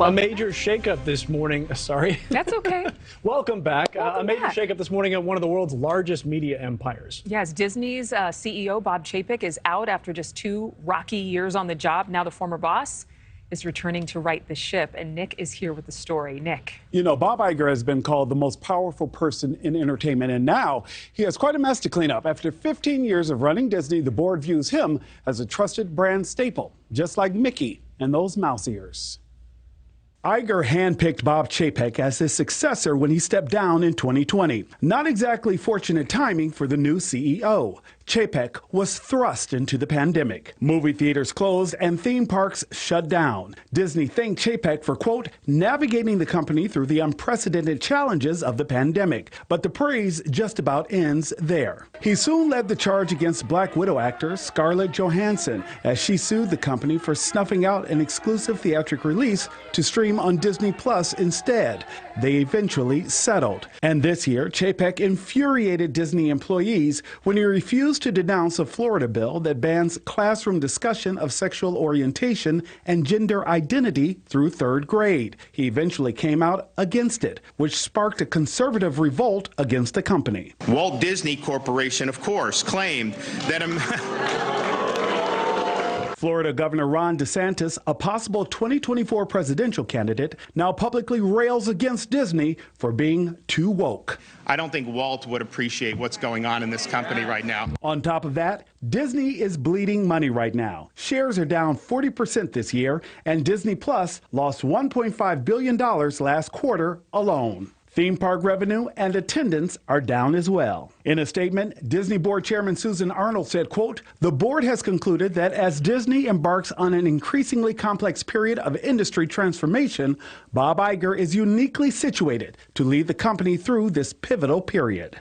A major shakeup this morning. Sorry. That's okay. Welcome back. Welcome a major back. shakeup this morning at one of the world's largest media empires. Yes, Disney's CEO Bob Chapek is out after just 2 rocky years on the job. Now the former boss is returning to right the ship, and Nick is here with the story. Nick. You know, Bob Iger has been called the most powerful person in entertainment, and now he has quite a mess to clean up. After 15 years of running Disney, the board views him as a trusted brand staple, just like Mickey and those mouse ears. Iger handpicked Bob Chapek as his successor when he stepped down in 2020. Not exactly fortunate timing for the new CEO. Chapek was thrust into the pandemic. Movie theaters closed and theme parks shut down. Disney thanked Chapek for, quote, navigating the company through the unprecedented challenges of the pandemic. But the praise just about ends there. He soon led the charge against Black Widow actor Scarlett Johansson as she sued the company for snuffing out an exclusive theatrical release to stream on Disney Plus instead. They eventually settled. And this year, Chapek infuriated Disney employees when he refused to denounce a Florida bill that bans classroom discussion of sexual orientation and gender identity through 3rd grade. He eventually came out against it, which sparked a conservative revolt against the company. Walt Disney Corporation, of course, claimed that Florida Governor Ron DeSantis, a possible 2024 presidential candidate, now publicly rails against Disney for being too woke. I don't think Walt would appreciate what's going on in this company right now. On top of that, Disney is bleeding money right now. Shares are down 40% this year, and Disney Plus lost $1.5 billion last quarter alone. Theme park revenue and attendance are down as well. In a statement, Disney Board Chairman Susan Arnold said, quote, the board has concluded that as Disney embarks on an increasingly complex period of industry transformation, Bob Iger is uniquely situated to lead the company through this pivotal period.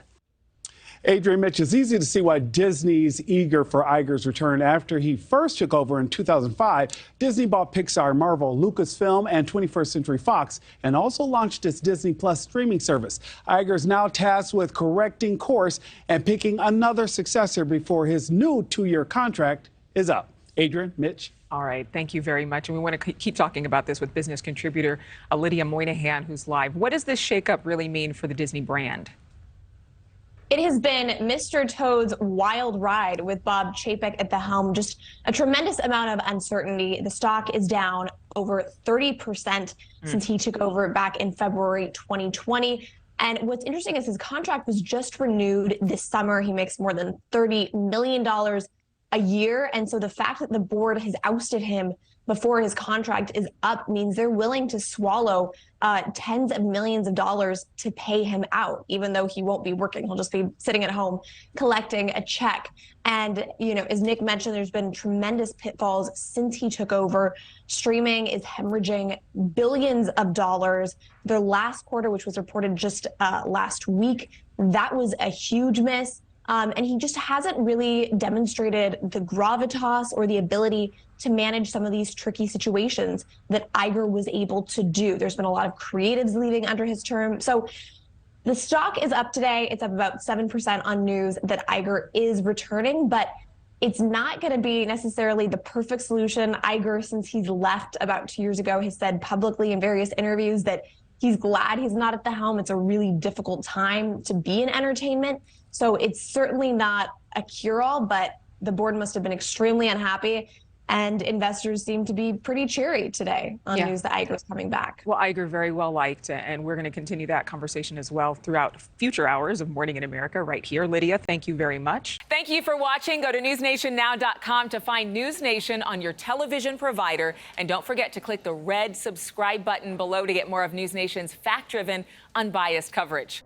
Adrienne, Mitch, it's easy to see why Disney's eager for Iger's return. After he first took over in 2005, Disney bought Pixar, Marvel, Lucasfilm, and 21st Century Fox, and also launched its Disney Plus streaming service. Iger is now tasked with correcting course and picking another successor before his new 2-year contract is up. Adrienne, Mitch. All right, thank you very much. And we want to keep talking about this with business contributor Lydia Moynihan, who's live. What does this shakeup really mean for the Disney brand? It has been Mr. Toad's wild ride with Bob Chapek at the helm. Just a tremendous amount of uncertainty. The stock is down over 30% since he took over back in February 2020. And what's interesting is his contract was just renewed this summer. He makes more than $30 million a year. And so the fact that the board has ousted him before his contract is up means they're willing to swallow tens of millions of dollars to pay him out, even though he won't be working. He'll just be sitting at home collecting a check. And, you know, as Nick mentioned, there's been tremendous pitfalls since he took over. Streaming is hemorrhaging billions of dollars. Their last quarter, which was reported just last week, that was a huge miss. And he just hasn't really demonstrated the gravitas or the ability to manage some of these tricky situations that Iger was able to do. There's been a lot of creatives leaving under his term. So the stock is up today. It's up about 7% on news that Iger is returning, but it's not going to be necessarily the perfect solution. Iger, since he's left about 2 years ago, has said publicly in various interviews that he's glad he's not at the helm. It's a really difficult time to be in entertainment. So it's certainly not a cure-all, but the board must have been extremely unhappy. And investors seem to be pretty cheery today on news that Iger is coming back. Well, Iger very well liked, and we're going to continue that conversation as well throughout future hours of Morning in America right here. Lydia, thank you very much. Thank you for watching. Go to newsnationnow.com to find NewsNation on your television provider. And don't forget to click the red subscribe button below to get more of NewsNation's fact-driven, unbiased coverage.